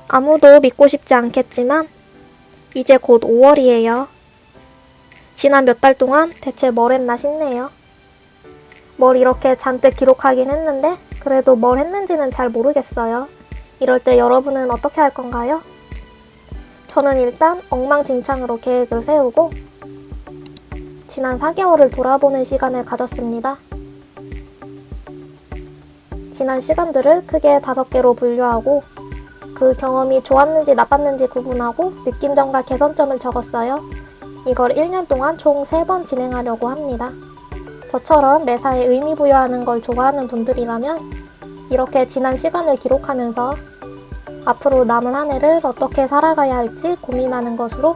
아무도 믿고 싶지 않겠지만 이제 곧 5월이에요. 지난 몇 달 동안 대체 뭘 했나 싶네요. 뭘 이렇게 잔뜩 기록하긴 했는데 그래도 뭘 했는지는 잘 모르겠어요. 이럴 때 여러분은 어떻게 할 건가요? 저는 일단 엉망진창으로 계획을 세우고 지난 4개월을 돌아보는 시간을 가졌습니다. 지난 시간들을 크게 5개로 분류하고 그 경험이 좋았는지 나빴는지 구분하고 느낀점과 개선점을 적었어요. 이걸 1년 동안 총 3번 진행하려고 합니다. 저처럼 매사에 의미 부여하는 걸 좋아하는 분들이라면 이렇게 지난 시간을 기록하면서 앞으로 남은 한 해를 어떻게 살아가야 할지 고민하는 것으로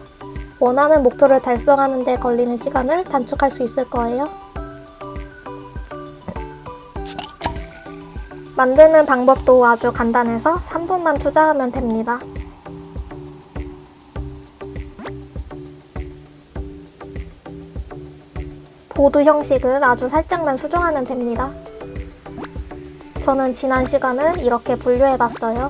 원하는 목표를 달성하는 데 걸리는 시간을 단축할 수 있을 거예요. 만드는 방법도 아주 간단해서 3분만 투자하면 됩니다. 보드 형식을 아주 살짝만 수정하면 됩니다. 저는 지난 시간을 이렇게 분류해봤어요.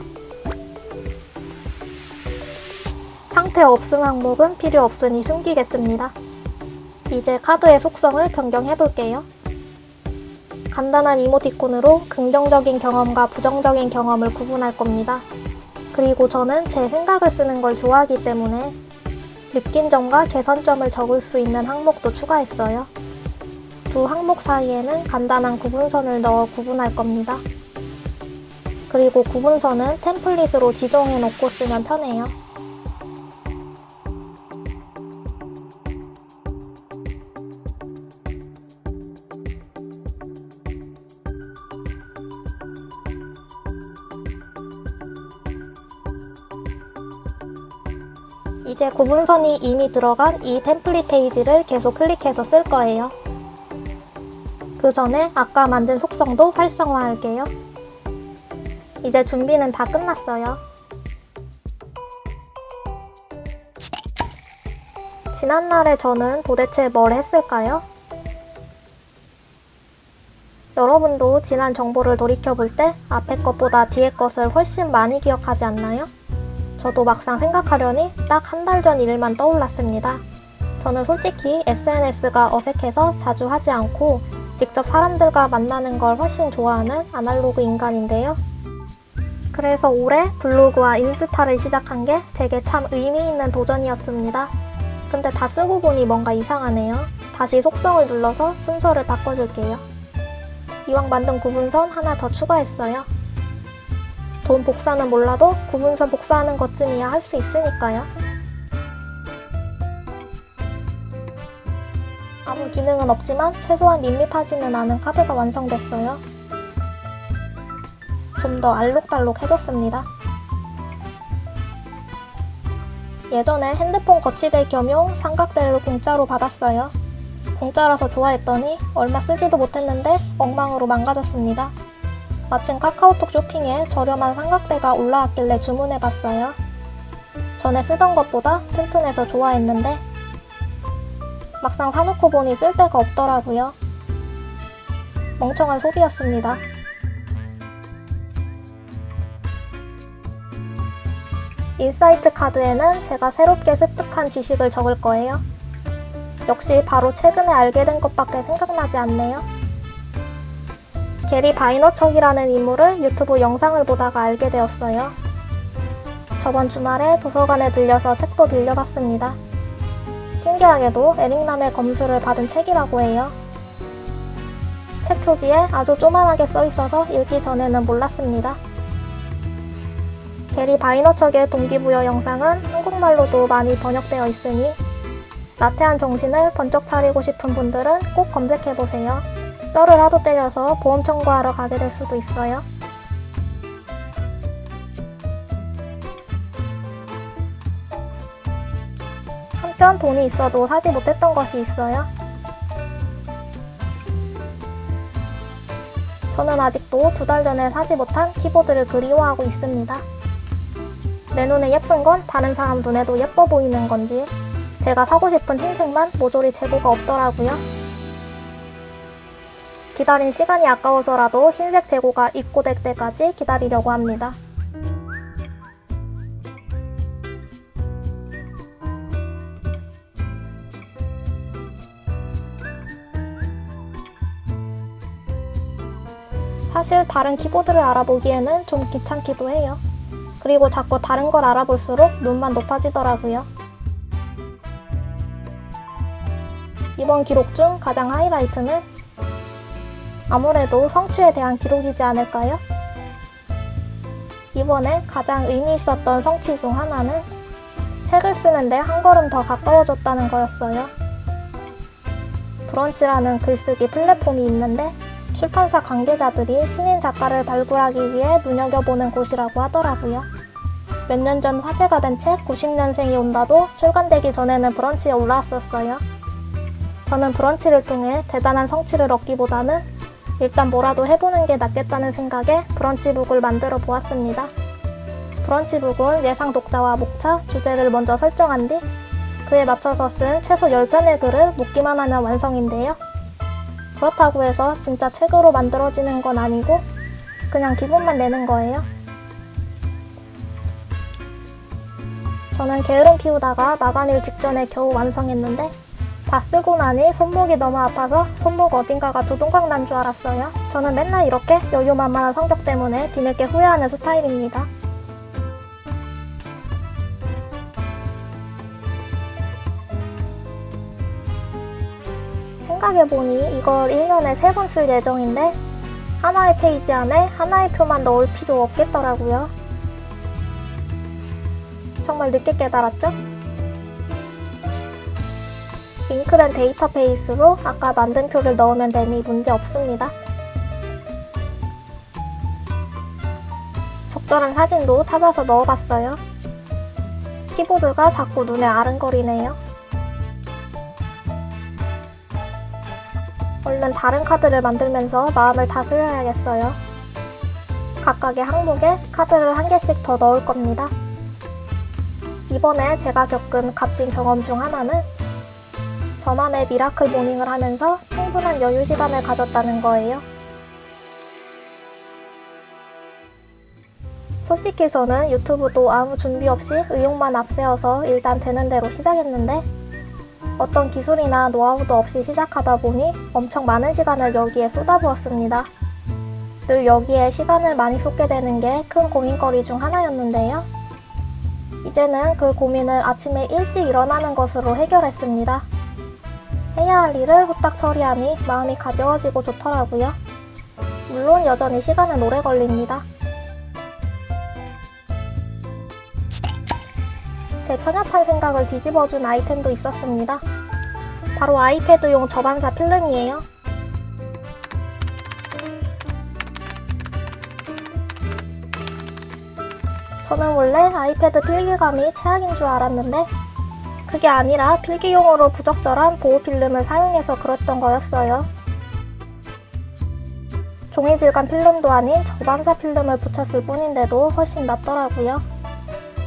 상태 없음 항목은 필요 없으니 숨기겠습니다. 이제 카드의 속성을 변경해볼게요. 간단한 이모티콘으로 긍정적인 경험과 부정적인 경험을 구분할 겁니다. 그리고 저는 제 생각을 쓰는 걸 좋아하기 때문에 느낀 점과 개선점을 적을 수 있는 항목도 추가했어요. 두 항목 사이에는 간단한 구분선을 넣어 구분할 겁니다. 그리고 구분선은 템플릿으로 지정해 놓고 쓰면 편해요. 이제 구분선이 이미 들어간 이 템플릿 페이지를 계속 클릭해서 쓸 거예요. 그 전에 아까 만든 속성도 활성화할게요. 이제 준비는 다 끝났어요. 지난날에 저는 도대체 뭘 했을까요? 여러분도 지난 정보를 돌이켜볼 때 앞에 것보다 뒤에 것을 훨씬 많이 기억하지 않나요? 저도 막상 생각하려니 딱 한 달 전 일만 떠올랐습니다. 저는 솔직히 SNS가 어색해서 자주 하지 않고 직접 사람들과 만나는 걸 훨씬 좋아하는 아날로그 인간인데요. 그래서 올해 블로그와 인스타를 시작한 게 제게 참 의미 있는 도전이었습니다. 근데 다 쓰고 보니 뭔가 이상하네요. 다시 속성을 눌러서 순서를 바꿔줄게요. 이왕 만든 구분선 하나 더 추가했어요. 돈 복사는 몰라도 구분선 복사하는 것쯤이야 할 수 있으니까요. 아무 기능은 없지만 최소한 밋밋하지는 않은 카드가 완성됐어요. 좀 더 알록달록해졌습니다. 예전에 핸드폰 거치대 겸용 삼각대를 공짜로 받았어요. 공짜라서 좋아했더니 얼마 쓰지도 못했는데 엉망으로 망가졌습니다. 마침 카카오톡 쇼핑에 저렴한 삼각대가 올라왔길래 주문해봤어요. 전에 쓰던 것보다 튼튼해서 좋아했는데 막상 사놓고 보니 쓸데가 없더라고요. 멍청한 소비였습니다. 인사이트 카드에는 제가 새롭게 습득한 지식을 적을 거예요. 역시 바로 최근에 알게 된 것밖에 생각나지 않네요. 게리 바이너척이라는 인물을 유튜브 영상을 보다가 알게 되었어요. 저번 주말에 도서관에 들려서 책도 빌려봤습니다. 신기하게도 에릭남의 검수를 받은 책이라고 해요. 책 표지에 아주 조만하게 써있어서 읽기 전에는 몰랐습니다. 게리 바이너척의 동기부여 영상은 한국말로도 많이 번역되어 있으니 나태한 정신을 번쩍 차리고 싶은 분들은 꼭 검색해보세요. 뼈를 하도 때려서 보험 청구하러 가게 될 수도 있어요. 한편 돈이 있어도 사지 못했던 것이 있어요. 저는 아직도 2달 전에 사지 못한 키보드를 그리워하고 있습니다. 내 눈에 예쁜 건 다른 사람 눈에도 예뻐 보이는 건지 제가 사고 싶은 흰색만 모조리 재고가 없더라고요. 기다린 시간이 아까워서라도 흰색 재고가 입고될 때까지 기다리려고 합니다. 사실 다른 키보드를 알아보기에는 좀 귀찮기도 해요. 그리고 자꾸 다른 걸 알아볼수록 눈만 높아지더라고요. 이번 기록 중 가장 하이라이트는 아무래도 성취에 대한 기록이지 않을까요? 이번에 가장 의미 있었던 성취 중 하나는 책을 쓰는데 한 걸음 더 가까워졌다는 거였어요. 브런치라는 글쓰기 플랫폼이 있는데 출판사 관계자들이 신인 작가를 발굴하기 위해 눈여겨보는 곳이라고 하더라고요. 몇 년 전 화제가 된 책 90년생이 온다도 출간되기 전에는 브런치에 올라왔었어요. 저는 브런치를 통해 대단한 성취를 얻기보다는 일단 뭐라도 해보는 게 낫겠다는 생각에 브런치북을 만들어 보았습니다. 브런치북은 예상 독자와 목차, 주제를 먼저 설정한 뒤 그에 맞춰서 쓴 최소 10편의 글을 묶기만 하면 완성인데요. 그렇다고 해서 진짜 책으로 만들어지는 건 아니고 그냥 기분만 내는 거예요. 저는 게으름 키우다가 마감일 직전에 겨우 완성했는데 다 쓰고 나니 손목이 너무 아파서 손목 어딘가가 두동강 난 줄 알았어요. 저는 맨날 이렇게 여유만만한 성격 때문에 뒤늦게 후회하는 스타일입니다. 생각해보니 이걸 1년에 3번 쓸 예정인데 하나의 페이지 안에 하나의 표만 넣을 필요 없겠더라고요. 정말 늦게 깨달았죠? 링크된 데이터베이스로 아까 만든 표를 넣으면 되니 문제 없습니다. 적절한 사진도 찾아서 넣어봤어요. 키보드가 자꾸 눈에 아른거리네요. 얼른 다른 카드를 만들면서 마음을 다스려야겠어요. 각각의 항목에 카드를 1개씩 더 넣을 겁니다. 이번에 제가 겪은 값진 경험 중 하나는 저만의 미라클 모닝을 하면서 충분한 여유 시간을 가졌다는 거예요. 솔직히 저는 유튜브도 아무 준비 없이 의욕만 앞세워서 일단 되는 대로 시작했는데 어떤 기술이나 노하우도 없이 시작하다 보니 엄청 많은 시간을 여기에 쏟아부었습니다. 늘 여기에 시간을 많이 쏟게 되는 게 큰 고민거리 중 하나였는데요. 이제는 그 고민을 아침에 일찍 일어나는 것으로 해결했습니다. 해야 할 일을 후딱 처리하니 마음이 가벼워지고 좋더라고요. 물론 여전히 시간은 오래 걸립니다. 제 편협한 생각을 뒤집어준 아이템도 있었습니다. 바로 아이패드용 저반사 필름이에요. 저는 원래 아이패드 필기감이 최악인 줄 알았는데 그게 아니라 필기용으로 부적절한 보호 필름을 사용해서 그랬던 거였어요. 종이 질감 필름도 아닌 저반사 필름을 붙였을 뿐인데도 훨씬 낫더라고요.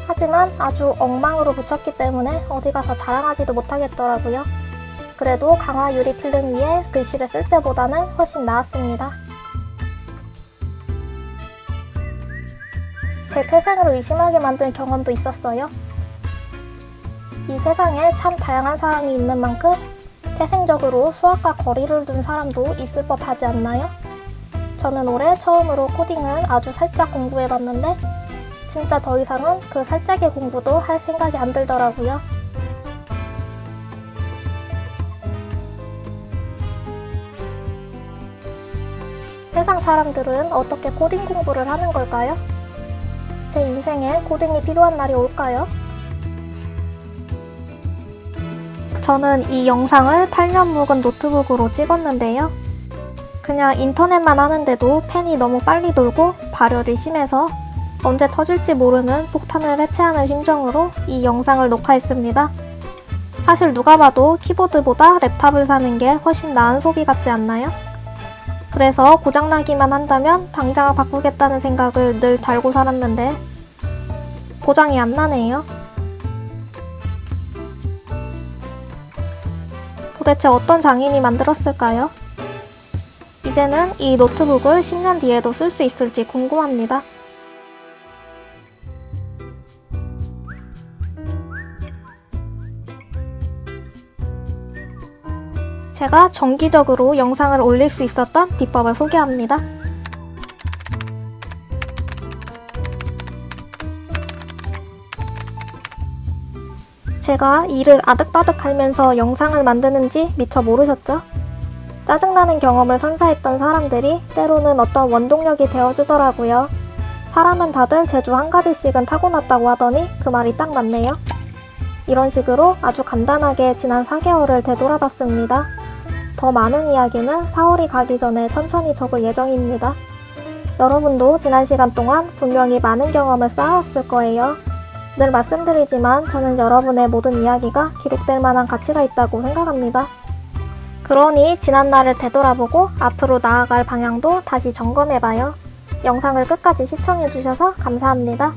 하지만 아주 엉망으로 붙였기 때문에 어디 가서 자랑하지도 못하겠더라고요. 그래도 강화 유리 필름 위에 글씨를 쓸 때보다는 훨씬 나았습니다. 제 태생을 의심하게 만든 경험도 있었어요. 이 세상에 참 다양한 사람이 있는 만큼 태생적으로 수학과 거리를 둔 사람도 있을 법하지 않나요? 저는 올해 처음으로 코딩을 아주 살짝 공부해봤는데 진짜 더 이상은 그 살짝의 공부도 할 생각이 안 들더라고요. 세상 사람들은 어떻게 코딩 공부를 하는 걸까요? 제 인생에 코딩이 필요한 날이 올까요? 저는 이 영상을 8년 묵은 노트북으로 찍었는데요. 그냥 인터넷만 하는데도 펜이 너무 빨리 돌고 발열이 심해서 언제 터질지 모르는 폭탄을 해체하는 심정으로 이 영상을 녹화했습니다. 사실 누가 봐도 키보드보다 랩탑을 사는 게 훨씬 나은 소비 같지 않나요? 그래서 고장나기만 한다면 당장 바꾸겠다는 생각을 늘 달고 살았는데 고장이 안 나네요. 도대체 어떤 장인이 만들었을까요? 이제는 이 노트북을 10년 뒤에도 쓸 수 있을지 궁금합니다. 제가 정기적으로 영상을 올릴 수 있었던 비법을 소개합니다. 제가 일을 아득바득 하면서 영상을 만드는지 미처 모르셨죠? 짜증나는 경험을 선사했던 사람들이 때로는 어떤 원동력이 되어주더라고요. 사람은 다들 재주 한 가지씩은 타고났다고 하더니 그 말이 딱 맞네요. 이런 식으로 아주 간단하게 지난 4개월을 되돌아봤습니다. 더 많은 이야기는 4월이 가기 전에 천천히 적을 예정입니다. 여러분도 지난 시간 동안 분명히 많은 경험을 쌓아왔을 거예요. 늘 말씀드리지만 저는 여러분의 모든 이야기가 기록될 만한 가치가 있다고 생각합니다. 그러니 지난 날을 되돌아보고 앞으로 나아갈 방향도 다시 점검해봐요. 영상을 끝까지 시청해주셔서 감사합니다.